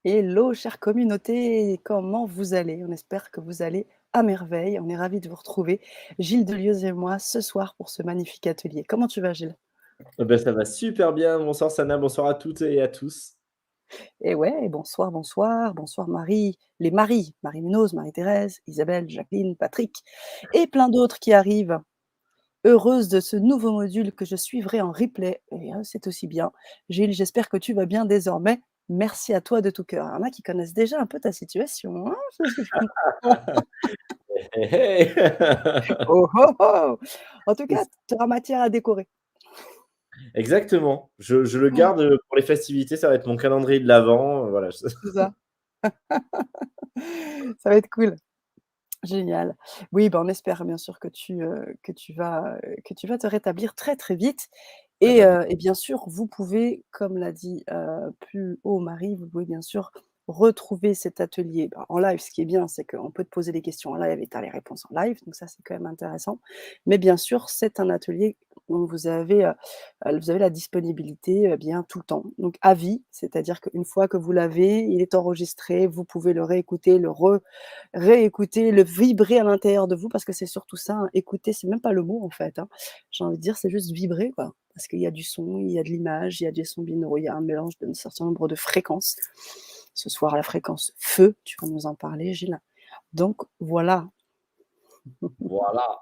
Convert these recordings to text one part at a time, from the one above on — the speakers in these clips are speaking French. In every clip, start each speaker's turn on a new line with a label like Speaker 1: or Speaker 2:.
Speaker 1: Hello, chère communauté, comment vous allez? On espère que vous allez à merveille. On est ravis de vous retrouver, Gilles Delieuse et moi, ce soir pour ce magnifique atelier. Comment tu vas, Gilles?
Speaker 2: Ça va super bien. Bonsoir Sana, bonsoir à toutes et à tous.
Speaker 1: Et ouais, bonsoir, bonsoir, bonsoir Marie, les Marie, Marie-Ménose, Marie-Thérèse, Isabelle, Jacqueline, Patrick et plein d'autres qui arrivent. Heureuse de ce nouveau module que je suivrai en replay. Et c'est aussi bien. Gilles, j'espère que tu vas bien désormais. Merci à toi de tout cœur. Il y en a qui connaissent déjà un peu ta situation, hein, c'est ce que je comprends.
Speaker 2: Hey, hey.
Speaker 1: Oh, oh, oh! En tout cas, tu auras matière à décorer.
Speaker 2: Exactement. Je le garde pour les festivités, ça va être mon calendrier de l'avent. Voilà.
Speaker 1: C'est ça. Ça va être cool. Génial. Oui, ben, on espère bien sûr que tu vas te rétablir très, très vite
Speaker 2: Ça va bien.
Speaker 1: et bien sûr, vous pouvez, comme l'a dit, plus haut Marie, vous pouvez bien sûr retrouver cet atelier, bah, en live. Ce qui est bien, c'est qu'on peut te poser des questions en live et tu as les réponses en live, donc ça, c'est quand même intéressant. Mais bien sûr, c'est un atelier où vous avez la disponibilité, bien tout le temps, donc à vie. C'est-à-dire qu'une fois que vous l'avez, il est enregistré, vous pouvez le réécouter, réécouter, le vibrer à l'intérieur de vous parce que c'est surtout ça, hein, écouter, c'est même pas le mot en fait, hein. J'ai envie de dire, c'est juste vibrer quoi. Parce qu'il y a du son, il y a de l'image, il y a des sons binauraux, il y a un mélange d'un certain nombre de fréquences. Ce soir, la fréquence feu, tu vas nous en parler, Gilles. Donc voilà.
Speaker 2: Voilà.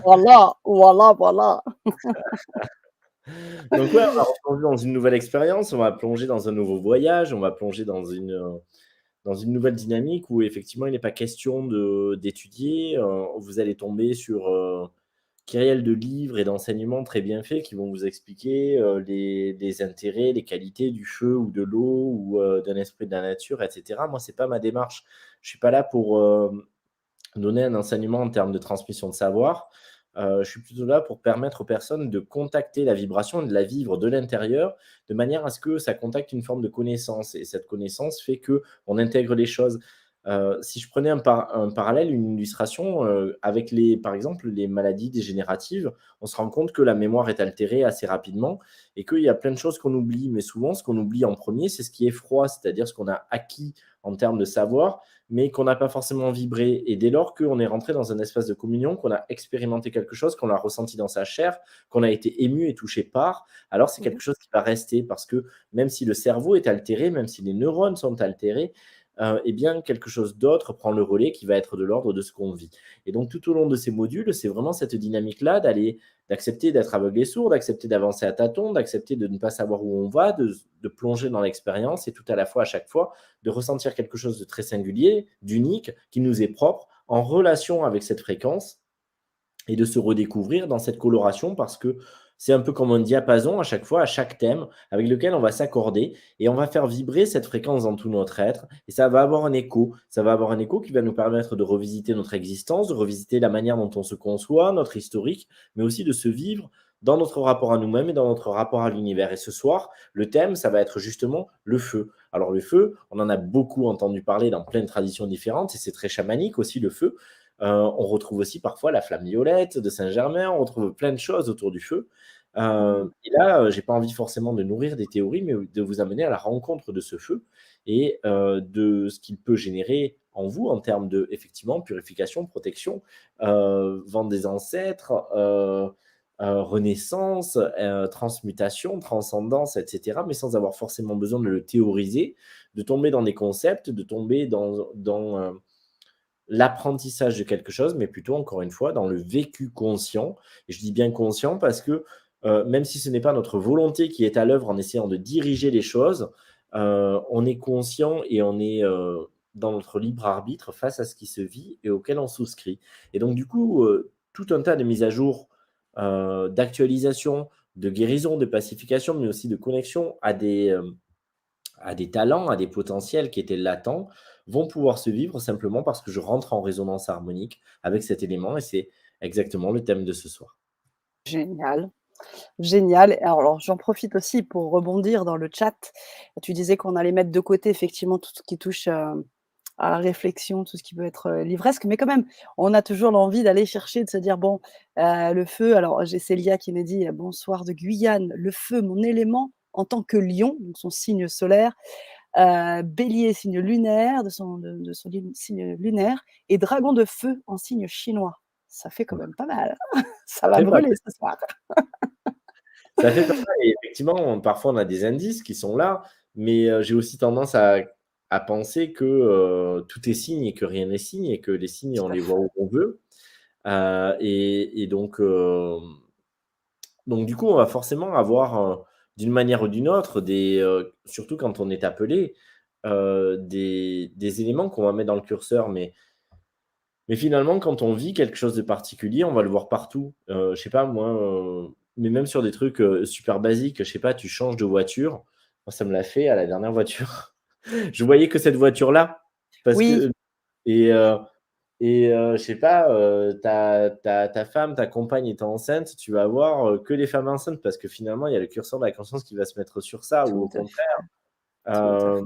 Speaker 1: Voilà, voilà, voilà.
Speaker 2: Donc ouais, on va replonger dans une nouvelle expérience, on va plonger dans un nouveau voyage, on va plonger dans une nouvelle dynamique où effectivement il n'est pas question d'étudier. Vous allez tomber sur kyrielle de livres et d'enseignements très bien faits qui vont vous expliquer les intérêts, les qualités du feu ou de l'eau ou d'un esprit de la nature, etc. Moi, c'est pas ma démarche. Je suis pas là pour donner un enseignement en termes de transmission de savoir. Je suis plutôt là pour permettre aux personnes de contacter la vibration et de la vivre de l'intérieur, de manière à ce que ça contacte une forme de connaissance. Et cette connaissance fait qu'on intègre les choses. Si je prenais un parallèle, une illustration, avec par exemple, les maladies dégénératives, on se rend compte que la mémoire est altérée assez rapidement et qu'il y a plein de choses qu'on oublie. Mais souvent, ce qu'on oublie en premier, c'est ce qui est froid, c'est-à-dire ce qu'on a acquis en termes de savoir, mais qu'on n'a pas forcément vibré. Et dès lors qu'on est rentré dans un espace de communion, qu'on a expérimenté quelque chose, qu'on l'a ressenti dans sa chair, qu'on a été ému et touché par, alors c'est
Speaker 1: Mmh.
Speaker 2: quelque chose qui va rester parce que même si le cerveau est altéré, même si les neurones sont altérés, eh bien, quelque chose d'autre prend le relais qui va être de l'ordre de ce qu'on vit. Et donc, tout au long de ces modules, c'est vraiment cette dynamique-là d'accepter d'être aveugle et sourd, d'accepter d'avancer à tâtons, d'accepter de ne pas savoir où on va, de plonger dans l'expérience et tout à la fois, à chaque fois, de ressentir quelque chose de très singulier, d'unique, qui nous est propre, en relation avec cette fréquence et de se redécouvrir dans cette coloration parce que c'est un peu comme un diapason à chaque fois, à chaque thème, avec lequel on va s'accorder et on va faire vibrer cette fréquence dans tout notre être et ça va avoir un écho. Ça va avoir un écho qui va nous permettre de revisiter notre existence, de revisiter la manière dont on se conçoit, notre historique, mais aussi de se vivre dans notre rapport à nous-mêmes et dans notre rapport à l'univers. Et ce soir, le thème, ça va être justement le feu. Alors le feu, on en a beaucoup entendu parler dans plein de traditions différentes et c'est très chamanique aussi le feu. On retrouve aussi parfois la flamme violette de Saint-Germain, on retrouve plein de choses autour du feu. Et là, j'ai pas envie forcément de nourrir des théories, mais de vous amener à la rencontre de ce feu et de ce qu'il peut générer en vous en termes de, effectivement, purification, protection, vent des ancêtres, renaissance, transmutation, transcendance, etc., mais sans avoir forcément besoin de le théoriser, de tomber dans des concepts, de tomber dans l'apprentissage de quelque chose, mais plutôt, encore une fois, dans le vécu conscient. Et je dis bien conscient parce que même si ce n'est pas notre volonté qui est à l'œuvre en essayant de diriger les choses, on est conscient et on est dans notre libre arbitre face à ce qui se vit et auquel on souscrit. Et donc, du coup, tout un tas de mises à jour, d'actualisation, de guérison, de pacification, mais aussi de connexion à des talents, à des potentiels qui étaient latents, vont pouvoir se vivre simplement parce que je rentre en résonance harmonique avec cet élément et c'est exactement le thème de ce soir.
Speaker 1: Génial, génial. Alors j'en profite aussi pour rebondir dans le chat. Tu disais qu'on allait mettre de côté effectivement tout ce qui touche, à la réflexion, tout ce qui peut être, livresque, mais quand même, on a toujours l'envie d'aller chercher, de se dire: «Bon, le feu», alors j'ai Célia qui nous dit: «Bonsoir de Guyane, le feu, mon élément en tant que lion», donc son signe solaire. Bélier, signe lunaire, de son signe lunaire, et dragon de feu en signe chinois. Ça fait quand même pas mal. Ça
Speaker 2: Ça
Speaker 1: va
Speaker 2: fait pas
Speaker 1: brûler ce soir.
Speaker 2: Ça fait pas mal et effectivement, parfois on a des indices qui sont là, mais j'ai aussi tendance à penser que, tout est signe et que rien n'est signe et que les signes, on
Speaker 1: Tout à
Speaker 2: les voit
Speaker 1: fait.
Speaker 2: où on veut. Et donc du coup, on va forcément avoir, d'une manière ou d'une autre, surtout quand on est appelé, des éléments qu'on va mettre dans le curseur. Mais finalement, quand on vit quelque chose de particulier, on va le voir partout. Je sais pas moi, mais même sur des trucs, super basiques, je sais pas, tu changes de voiture. Moi, ça me l'a fait à la dernière voiture. Je voyais que cette voiture-là parce
Speaker 1: Oui,
Speaker 2: que et heu je sais pas, ta femme, ta compagne étant enceinte, tu vas voir, que les femmes enceintes parce que finalement, il y a le curseur de la conscience qui va se mettre sur ça ou
Speaker 1: tout
Speaker 2: au
Speaker 1: à
Speaker 2: contraire,
Speaker 1: fait, tout à
Speaker 2: heu
Speaker 1: fait.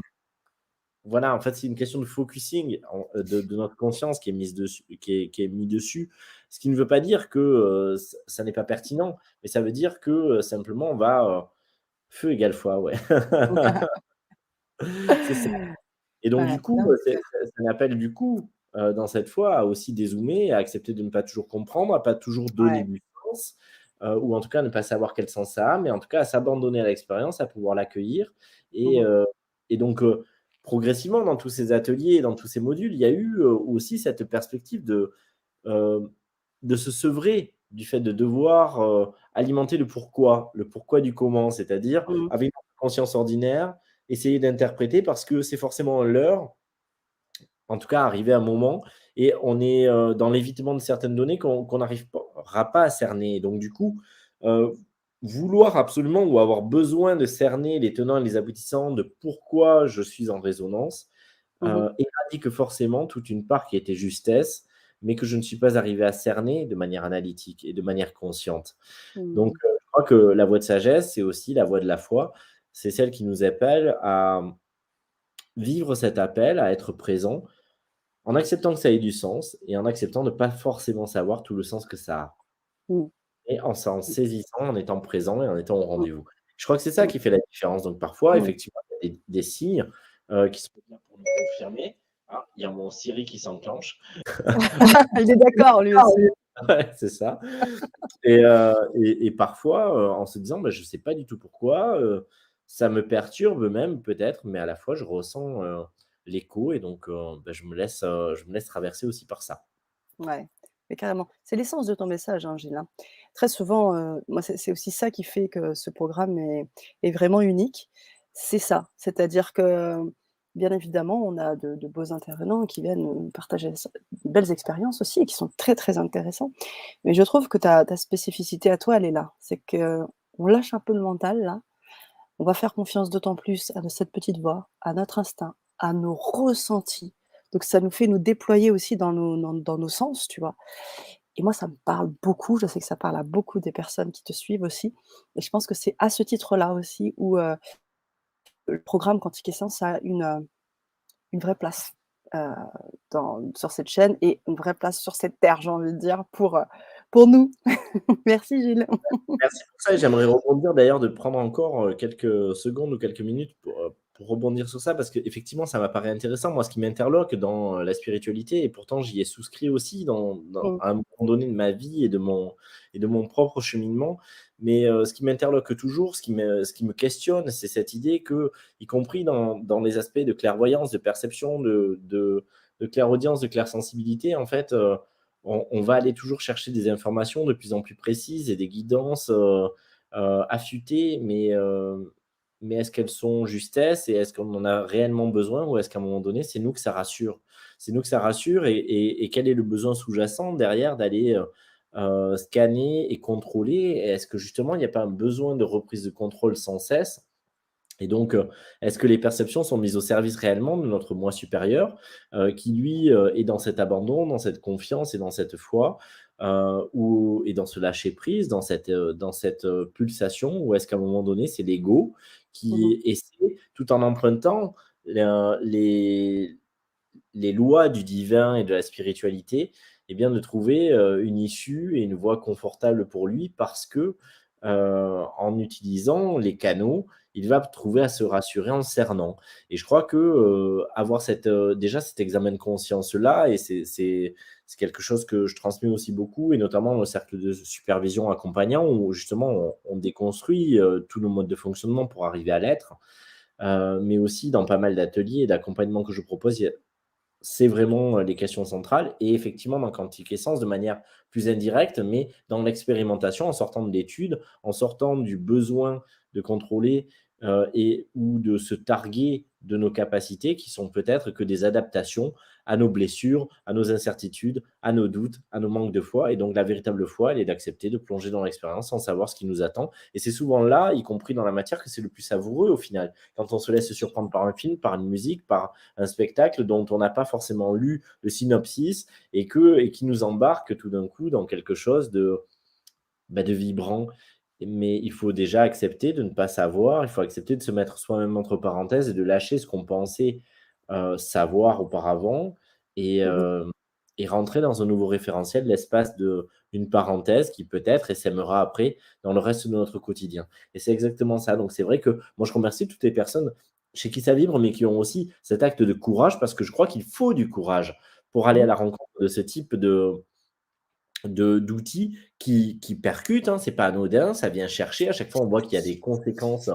Speaker 2: voilà, en fait, c'est une question de focusing de notre conscience qui est mise dessus qui est mis dessus. Ce qui ne veut pas dire que, ça n'est pas pertinent, mais ça veut dire que, simplement on va, feu égale foi, ouais. C'est ça et donc
Speaker 1: Ouais,
Speaker 2: du coup,
Speaker 1: non, c'est
Speaker 2: c'est
Speaker 1: clair.
Speaker 2: ça n'appelle du coup, dans cette foi, à aussi dézoomer, à accepter de ne pas toujours comprendre, à pas toujours donner
Speaker 1: Ouais.
Speaker 2: du sens, ou en tout cas ne pas savoir quel sens ça a, mais en tout cas à s'abandonner à l'expérience, à pouvoir l'accueillir
Speaker 1: Mmh
Speaker 2: et
Speaker 1: mh.
Speaker 2: heu et donc progressivement dans tous ces ateliers, dans tous ces modules, il y a eu, aussi cette perspective heu, de se sevrer du fait de devoir, alimenter le pourquoi du comment, c'est-à-dire
Speaker 1: Mmh.
Speaker 2: avec notre conscience ordinaire, essayer d'interpréter parce que c'est forcément un leurre, en tout cas arrivé à un moment et on est, dans l'évitement de certaines données qu'on n'arrive pas à cerner et donc du coup, heu, vouloir absolument ou avoir besoin de cerner les tenants et les aboutissants de pourquoi je suis en résonance,
Speaker 1: Mmh mh.
Speaker 2: éradique forcément toute une part qui était justesse, mais que je ne suis pas arrivé à cerner de manière analytique et de manière consciente. Donc,
Speaker 1: Mmh.
Speaker 2: je crois que la voie de sagesse, c'est aussi la voie de la foi. C'est celle qui nous appelle à vivre cet appel, à être présent, en acceptant que ça ait du sens et en acceptant de pas forcément savoir tout le sens que ça a.
Speaker 1: Mmh.
Speaker 2: Et en s'en
Speaker 1: Mmh.
Speaker 2: saisissant, en étant présent et en étant au
Speaker 1: Mmh.
Speaker 2: rendez-vous. Je crois que c'est ça
Speaker 1: Mmh.
Speaker 2: qui fait la différence. Donc parfois,
Speaker 1: Mmh.
Speaker 2: effectivement, il y a des signes, qui sont là pour nous confirmer. Ah, il y a mon Siri qui s'enclenche.
Speaker 1: Il est d'accord lui
Speaker 2: Ah
Speaker 1: aussi.
Speaker 2: oui! Ouais, c'est ça et parfois, en se disant: «Bah, je sais pas du tout pourquoi, ça me perturbe même peut-être, mais à la fois je ressens, l'écho et donc bah, je me laisse traverser aussi par ça».
Speaker 1: Ouais, mais carrément. C'est l'essence de ton message, hein, Gilles, hein. Très souvent, moi, c'est aussi ça qui fait que ce programme est vraiment unique. C'est ça, c'est-à-dire que, bien évidemment, on a de beaux intervenants qui viennent nous partager de belles expériences aussi et qui sont très, très intéressants. Mais je trouve que ta spécificité à toi, elle est là. C'est qu'on lâche un peu le mental là, on va faire confiance d'autant plus à cette petite voix, à notre instinct, à nos ressentis. Donc ça nous fait nous déployer aussi dans nos sens, tu vois? Et moi, ça me parle beaucoup. Je sais que ça parle à beaucoup des personnes qui te suivent aussi. Et je pense que c'est à ce titre-là aussi où, le programme Quantique Essence a une vraie place, heu, sur cette chaîne et une vraie place sur cette terre, j'ai envie de dire, pour nous. Merci Gilles.
Speaker 2: Merci pour ça et j'aimerais rebondir d'ailleurs de prendre encore, quelques secondes ou quelques minutes pour rebondir sur ça parce qu'effectivement ça m'apparaît intéressant. Moi, ce qui m'interloque dans, la spiritualité et pourtant j'y ai souscrit aussi
Speaker 1: Mmh.
Speaker 2: à un moment donné de ma vie et de mon propre cheminement. Mais, ce qui m'interloque toujours, ce qui me questionne, c'est cette idée que, y compris dans les aspects de clairvoyance, de perception, de clairaudience, de clairsensibilité, en fait, on va aller toujours chercher des informations de plus en plus précises et des guidances, affûtées, mais est-ce qu'elles sont justesses et est-ce qu'on en a réellement besoin ou est-ce qu'à un moment donné, c'est nous que ça rassure? C'est nous que ça rassure et quel est le besoin sous-jacent derrière d'aller, scanner et contrôler? Et est-ce que justement il n'y a pas un besoin de reprise de contrôle sans cesse? Et donc, est-ce que les perceptions sont mises au service réellement de notre moi supérieur, qui lui, est dans cet abandon, dans cette confiance et dans cette foi, ou et dans ce lâcher prise, dans cette, pulsation? Ou est-ce qu'à un moment donné, c'est l'ego
Speaker 1: Mmh mh.
Speaker 2: qui essaie, tout en empruntant la les lois du divin et de la spiritualité, eh bien de trouver, une issue et une voie confortable pour lui parce que, en utilisant les canaux, il va trouver à se rassurer en cernant. Et je crois que, avoir déjà cet examen de conscience-là, et c'est quelque chose que je transmets aussi beaucoup, et notamment dans le cercle de supervision accompagnant où justement on déconstruit, tous nos modes de fonctionnement pour arriver à l'être. Mais aussi dans pas mal d'ateliers et d'accompagnement que je propose, c'est vraiment, les questions centrales, et effectivement dans Quantique Essence de manière plus indirecte, mais dans l'expérimentation, en sortant de l'étude, en sortant du besoin de contrôler, et ou de se targuer de nos capacités qui sont peut-être que des adaptations à nos blessures, à nos incertitudes, à nos doutes, à nos manques de foi. Et donc la véritable foi, elle est d'accepter de plonger dans l'expérience sans savoir ce qui nous attend, et c'est souvent là, y compris dans la matière, que c'est le plus savoureux au final. Quand on se laisse surprendre par un film, par une musique, par un spectacle dont on n'a pas forcément lu le synopsis, et qui nous embarque tout d'un coup dans quelque chose de vibrant. Mais il faut déjà accepter de ne pas savoir, il faut accepter de se mettre soi-même entre parenthèses et de lâcher ce qu'on pensait savoir auparavant, et,
Speaker 1: Mmh.
Speaker 2: euh, et rentrer dans un nouveau référentiel, l'espace d'une parenthèse qui peut-être essaimera après dans le reste de notre quotidien. Et c'est exactement ça. Donc c'est vrai que moi je remercie toutes les personnes chez qui ça vibre, mais qui ont aussi cet acte de courage, parce que je crois qu'il faut du courage pour aller à
Speaker 1: Mmh.
Speaker 2: la rencontre de ce type d'outils qui percutent, hein. C'est pas anodin, ça vient chercher. À chaque fois, on voit qu'il y a des conséquences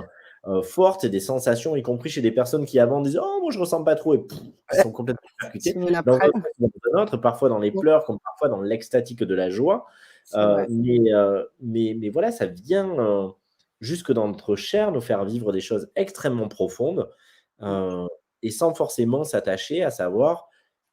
Speaker 2: fortes, et des sensations, y compris chez des personnes qui avant disaient: «Oh, moi, je ressens pas trop», et qui
Speaker 1: Ouais,
Speaker 2: sont complètement percutées
Speaker 1: semaine
Speaker 2: dans un
Speaker 1: après.
Speaker 2: sens ou dans un autre, parfois dans les
Speaker 1: Mmh,
Speaker 2: pleurs, comme parfois dans l'extatique de la joie.
Speaker 1: c'est vrai.
Speaker 2: Mais voilà, ça vient jusque dans notre chair nous faire vivre des choses extrêmement profondes,
Speaker 1: Mmh.
Speaker 2: heu, et sans forcément s'attacher à savoir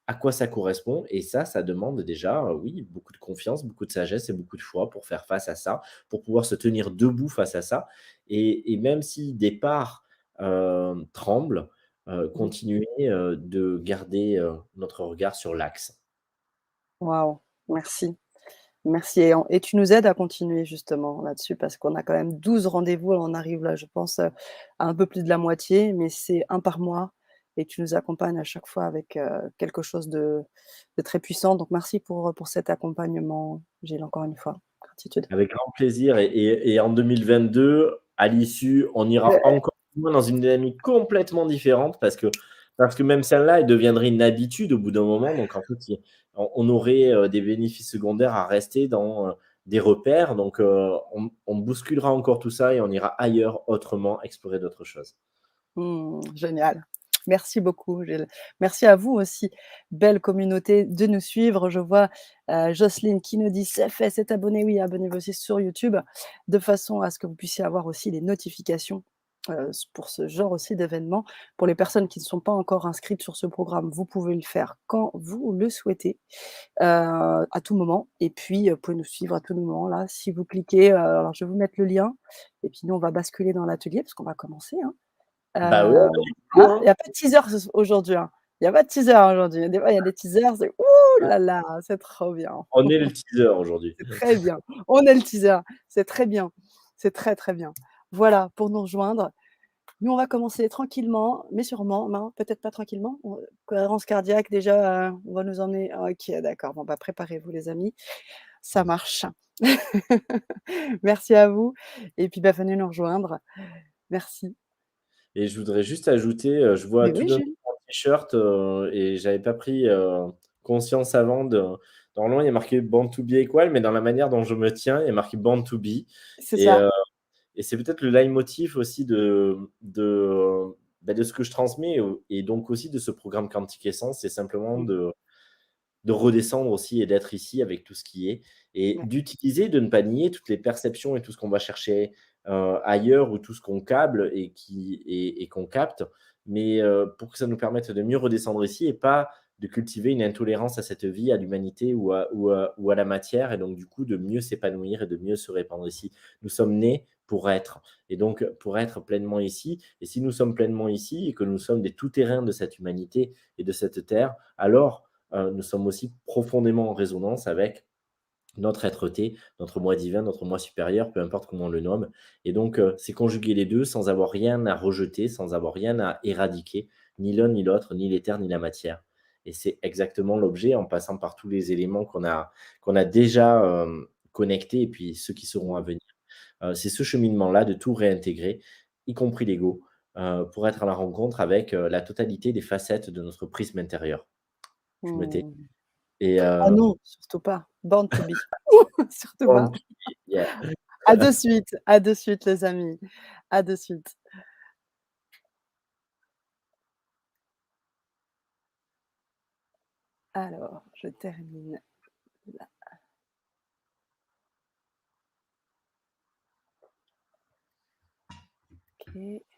Speaker 2: à quoi ça correspond. Et ça demande déjà, oui, beaucoup de confiance, beaucoup de sagesse et beaucoup de foi pour faire face à ça, pour pouvoir se tenir debout face à ça, et même si des parts, tremblent,
Speaker 1: Mmh.
Speaker 2: continuer, de garder, notre regard sur l'axe.
Speaker 1: Waouh, merci. Merci, et tu nous aides à continuer justement là-dessus parce qu'on a quand même 12 rendez-vous, on arrive là, je pense, à un peu plus de la moitié, mais c'est un par mois, et tu nous accompagnes à chaque fois avec, quelque chose de très puissant. Donc merci pour cet accompagnement, Gilles, encore une fois. Gratitude.
Speaker 2: Avec grand plaisir, et en 2022, à l'issue, on ira encore plus loin dans une dynamique complètement différente, parce que même celle-là, elle deviendrait une habitude au bout d'un moment. Donc en fait, on aurait, des bénéfices secondaires à rester dans, des repères. Donc on bousculera encore tout ça et on ira ailleurs, autrement, explorer d'autres choses.
Speaker 1: Génial. Merci beaucoup, Gilles. Merci à vous aussi, belle communauté, de nous suivre. Je vois, Jocelyne qui nous dit: «C'est fait, c'est abonné». Oui, abonnez-vous aussi sur YouTube, de façon à ce que vous puissiez avoir aussi les notifications, pour ce genre aussi d'événements. Pour les personnes qui ne sont pas encore inscrites sur ce programme, vous pouvez le faire quand vous le souhaitez, à tout moment, et puis, vous pouvez nous suivre à tout moment là. Si vous cliquez, alors je vais vous mettre le lien, et puis nous on va basculer dans l'atelier parce qu'on va commencer, hein.
Speaker 2: Bah ouais,
Speaker 1: Ah,
Speaker 2: hein.
Speaker 1: il y a pas de teaser aujourd'hui, hein. Il y a pas de teaser aujourd'hui. Des fois, il y a des teasers, c'est ouh là là, c'est trop bien.
Speaker 2: On est le teaser aujourd'hui.
Speaker 1: C'est très bien. On est le teaser, c'est très bien. C'est très, très bien. Voilà, pour nous rejoindre, nous, on va commencer tranquillement, mais sûrement, non, peut-être pas tranquillement. Cohérence cardiaque déjà, on va nous emmener, OK, d'accord. Bon, bah, préparez-vous les amis, ça marche. Merci à vous, et puis, bah, venez nous rejoindre. Merci.
Speaker 2: Et je voudrais juste ajouter, je vois
Speaker 1: Mais
Speaker 2: tout
Speaker 1: oui,
Speaker 2: d'un coup
Speaker 1: Jules,
Speaker 2: un t-shirt, et j'avais pas pris, conscience avant de normalement, il y a marqué «Born to be equal», mais dans la manière dont je me tiens, il y a marqué «Born to be»,
Speaker 1: c'est
Speaker 2: et
Speaker 1: ça.
Speaker 2: c'est peut-être le leitmotiv aussi de ce que je transmets, et donc aussi de ce programme Quantique Essence, c'est simplement
Speaker 1: Mmh,
Speaker 2: de redescendre aussi et d'être ici avec tout ce qui est, et
Speaker 1: ouais.
Speaker 2: d'utiliser, de ne pas nier toutes les perceptions et tout ce qu'on va chercher, ailleurs, ou tout ce qu'on câble et qu'on capte, mais pour que ça nous permette de mieux redescendre ici, et pas de cultiver une intolérance à cette vie, à l'humanité, ou à la matière, et donc du coup de mieux s'épanouir et de mieux se répandre ici. Nous sommes nés pour être, et donc pour être pleinement ici, et si nous sommes pleinement ici et que nous sommes des tout-terrains de cette humanité et de cette terre, alors nous sommes aussi profondément en résonance avec notre être-té, notre moi divin, notre moi supérieur, peu importe comment on le nomme. Et donc, c'est conjuguer les deux sans avoir rien à rejeter, sans avoir rien à éradiquer, ni l'un ni l'autre, ni l'éther ni la matière. Et c'est exactement l'objet, en passant par tous les éléments qu'on a déjà connectés, et puis ceux qui seront à venir. C'est ce cheminement-là de tout réintégrer, y compris l'ego, pour être à la rencontre avec, la totalité des facettes de notre prisme intérieur. Je me tais
Speaker 1: Mmh.
Speaker 2: et
Speaker 1: Ah non, surtout pas. Born to be. Surtout
Speaker 2: born
Speaker 1: pas.
Speaker 2: to be, yeah.
Speaker 1: À de suite les amis. À de suite. Alors, je termine là. OK.